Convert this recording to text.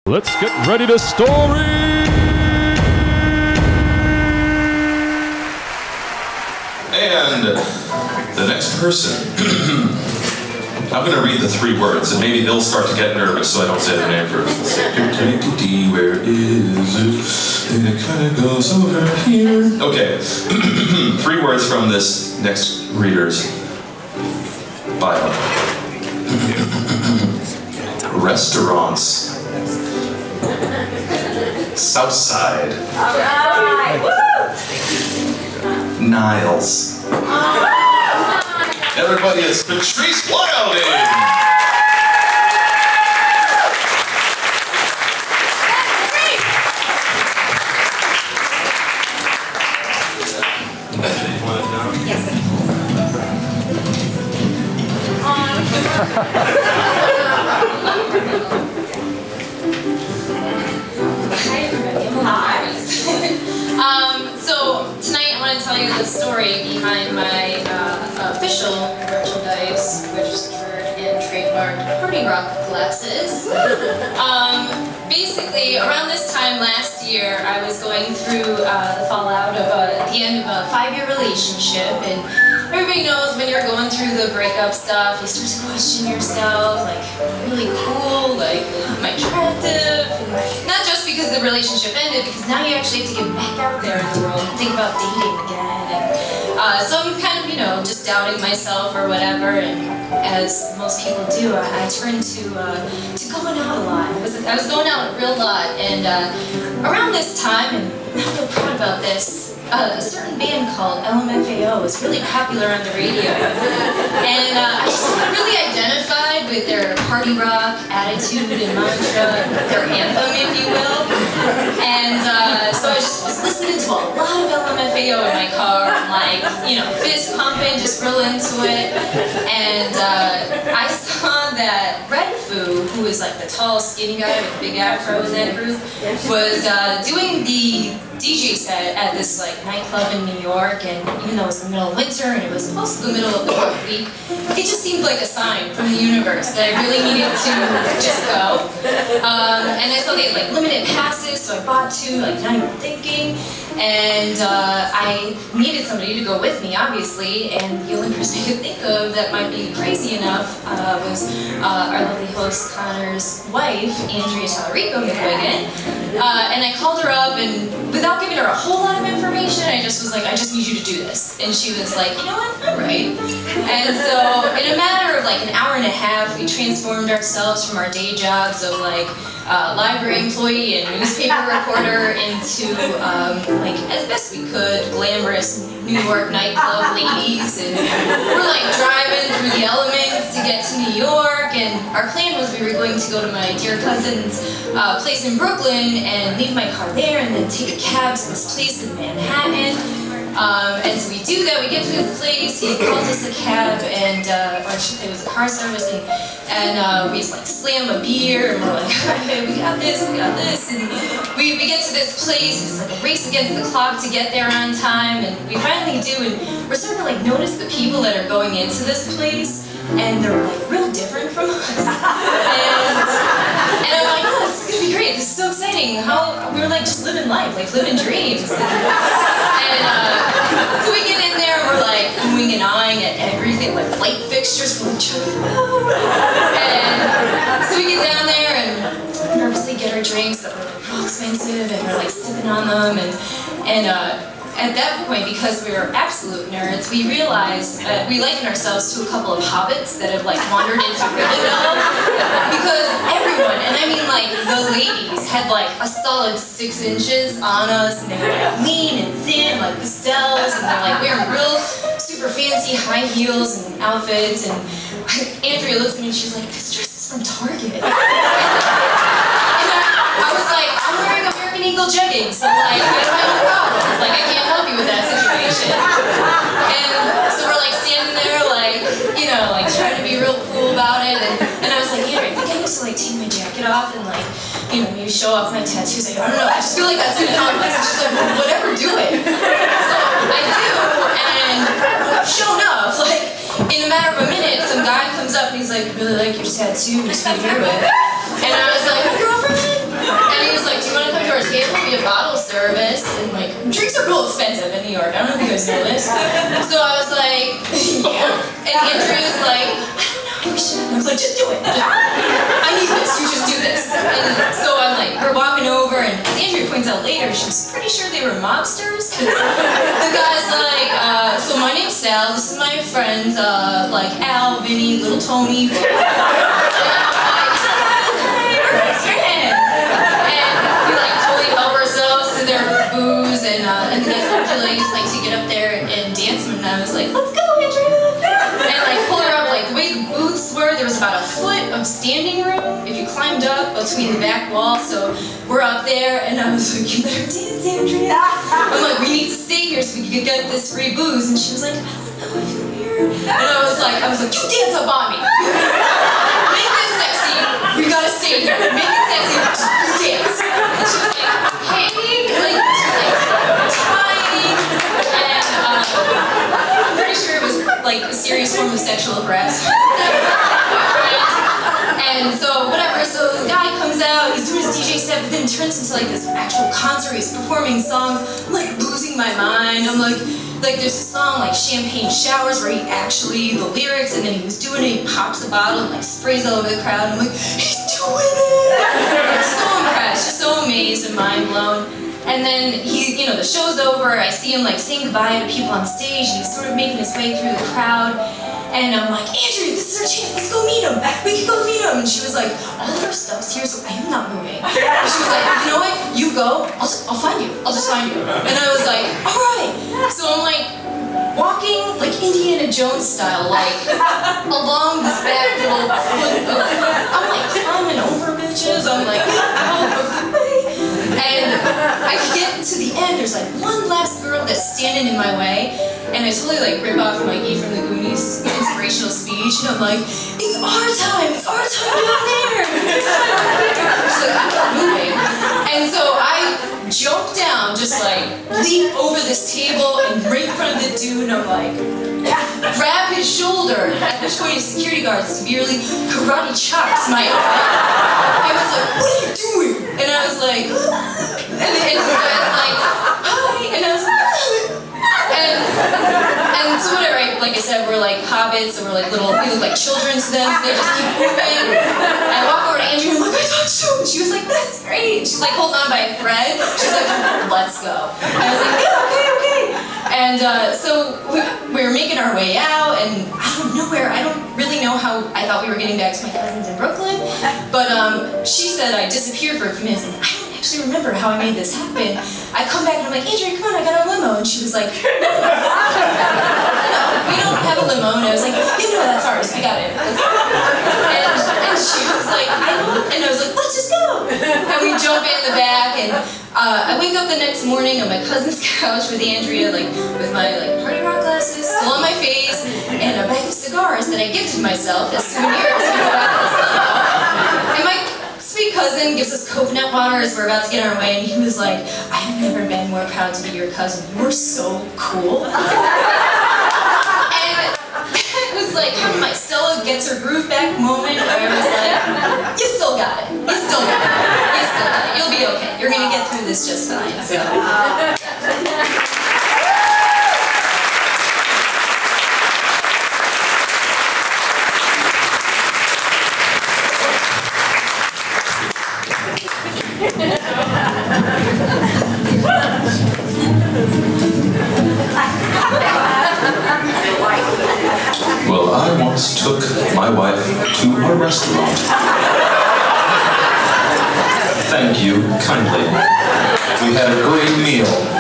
Let's get ready to story! And the next person, I'm going to read the 3 words, and maybe they'll start to get nervous, so I don't say their name first. Where is it? And it kind of goes over here. Okay, 3 words from this next reader's bio. Restaurants. Southside. Niles. Everybody, it's Patrice Wilding! So tonight I want to tell you the story behind my official merchandise, registered and trademarked party rock glasses. Basically, around this time last year, I was going through the fallout of the end of a 5-year relationship, and everybody knows when you're going through the breakup stuff, you start to question yourself, like, am I really cool, like, am I attractive? And not just because the relationship ended, because now you actually have to get back out there in the world and think about dating again. And, so I'm kind of, you know, just doubting myself or whatever, and as most people do, I turned to going out a lot. I was going out a real lot, and around this time, and I feel proud about this, a certain band called LMFAO was really popular on the radio, and I just really identified with their party rock attitude and mantra, their anthem, if you will, and so I just was listening to a lot of LMFAO in my car, and like, you know, fist pumping, just real into it, and I saw that who is like the tall, skinny guy with a big afro in that group, was doing the DJ set at this like nightclub in New York, and even though it was in the middle of winter and it was also the middle of the work week, it just seemed like a sign from the universe that I really needed to just go. And I saw they had like limited passes, so I bought 2, like not even thinking. And I needed somebody to go with me, obviously, and the only person I could think of that might be crazy enough was our lovely host Connor's wife, Andrea Tallarico McWigan. And I called her up, and without giving her a whole lot of information, I just was like, I just need you to do this. And she was like, you know what, I'm right. And so in a matter of like an hour and a half, we transformed ourselves from our day jobs of like library employee and newspaper reporter into, like, as best we could, glamorous New York nightclub ladies, and we're like driving through the elements to get to New York, and our plan was we were going to go to my dear cousin's place in Brooklyn and leave my car there and then take a cab to this place in Manhattan. And so we do that, we get to this place, he calls us a cab, and, or I should say it was a car service, and we just like slam a beer, and we're like, okay, we got this, and we get to this place, and it's like a race against the clock to get there on time, and we finally do, and we're starting to like notice the people that are going into this place, and they're like real different from us. And I'm like, oh, this is gonna be great, this is so exciting, we're like just living life, like living dreams. So we get in there and we're like oohing and ahhing at everything, like light fixtures, we're like checking them out. And so we get down there and nervously get our drinks that were like real expensive, and we're like sipping on them, and at that point, because we were absolute nerds, we realized we liken ourselves to a couple of hobbits that have like wandered into Rivendell, because everyone, and I mean like the ladies, had like a solid 6 inches on us, and they were like lean and thin, like pastels, and they're like wearing real super fancy high heels and outfits, and Andrea looks at me and she's like, this dress is from Target. I was like, I'm wearing American Eagle jeggings, so like, I don't have no problems. Like, I can't help you with that situation. And so we're like standing there, like, you know, like trying to be real cool about it. And I was like, Andrea, I think I used to like take my jacket off and like, you know, maybe show off my tattoos. Like, I don't know, I just feel like that's gonna help us. She's like, well, whatever, do it. So I do, and sure enough, like, in a matter of a minute, some guy comes up and he's like, really like your tattoo, who's you here with? And I was like, my girlfriend? are real expensive in New York. I don't know if you guys know this. So I was like, yeah. And Andrew was like, I don't know, we should. And I was like, just do it. I need this. You just do this. And so I'm like, we're walking over, and as Andrew points out later, she was pretty sure they were mobsters. Cause the guy's like, so my name's Sal. This is my friends, like Al, Vinny, Little Tony. And the guys like just like to get up there and dance, and I was like, let's go, Andrea! And like pull her up. Like the way the booths were, there was about a foot of standing room if you climbed up between the back walls. So we're up there, and I was like, you better dance, Andrea. I'm like, we need to stay here so we can get this free booze. And she was like, I don't know, I feel weird. And I was like, you dance up on me. Make this sexy. We gotta stay here. Make it sexy. You dance. And she was like, hey, like. I'm pretty sure it was like a serious form of sexual harassment. And so whatever, so the guy comes out, he's doing his DJ set, but then it turns into like this actual concert. He's performing songs. I'm like losing my mind. I'm like there's a song like Champagne Showers where he actually, the lyrics, and then he was doing it, he pops a bottle and like sprays all over the crowd. And I'm like, he's doing it! I'm so impressed, just so amazed and mind blown. And then he, the show's over, I see him like saying goodbye to people on stage, and he's sort of making his way through the crowd. And I'm like, Andrew, this is our chance, let's go meet him. We can go meet him. And she was like, all of our stuff's here, so I am not moving. And she was like, you know what, you go, I'll find you, I'll just find you. And I was like, all right. So I'm like, walking like Indiana Jones style, like along this back little foot of, I'm like climbing over bitches, I'm like out of the way. And I get to the end, there's like one last girl that's standing in my way, and I totally like rip off Mikey from the Goonies inspirational speech, and I'm like, it's our time down there. She's like, I'm not moving. And so I jump down, just like leap over this table and right in front of the dude, and I'm like, grab his shoulder, at which point a security guard severely karate chops my arm. I was like, what are you doing? And I was like, and the guy's like, hi, and I was like, and so whatever, like I said, we're like hobbits, so we look like children to them, so they just keep moving. And I walk over to Andrea, and I'm like, I touched him. She was like, that's great. She's like holding on by a thread. She's like, let's go. I was like, yeah, okay. And so we were making our way out, and out of nowhere, I don't really know how I thought we were getting back to my cousins in Brooklyn, but she said I disappeared for a few minutes, and I don't actually remember how I made this happen. I come back and I'm like, Andrea, come on, I got our limo. And she was like, no, we don't have a limo. And I was like, that's ours, we got it. And she was like, I know. And I was like, let's just go. And we jump in the back, and I wake up the next morning on my cousin's couch with Andrea, like with my like party rock glasses still on my face, and a bag of cigars that I gifted myself as souvenirs. And my sweet cousin gives us coconut water as we're about to get on our way, and he was like, I have never been more proud to be your cousin. You were so cool. And it was like kind of my Stella gets her groove back moment where I was like, you still got it. You still got it. You still got it. You'll be okay. You're gonna get through this just fine. So. Well, I once took my wife to a restaurant. Thank you kindly. We had a great meal.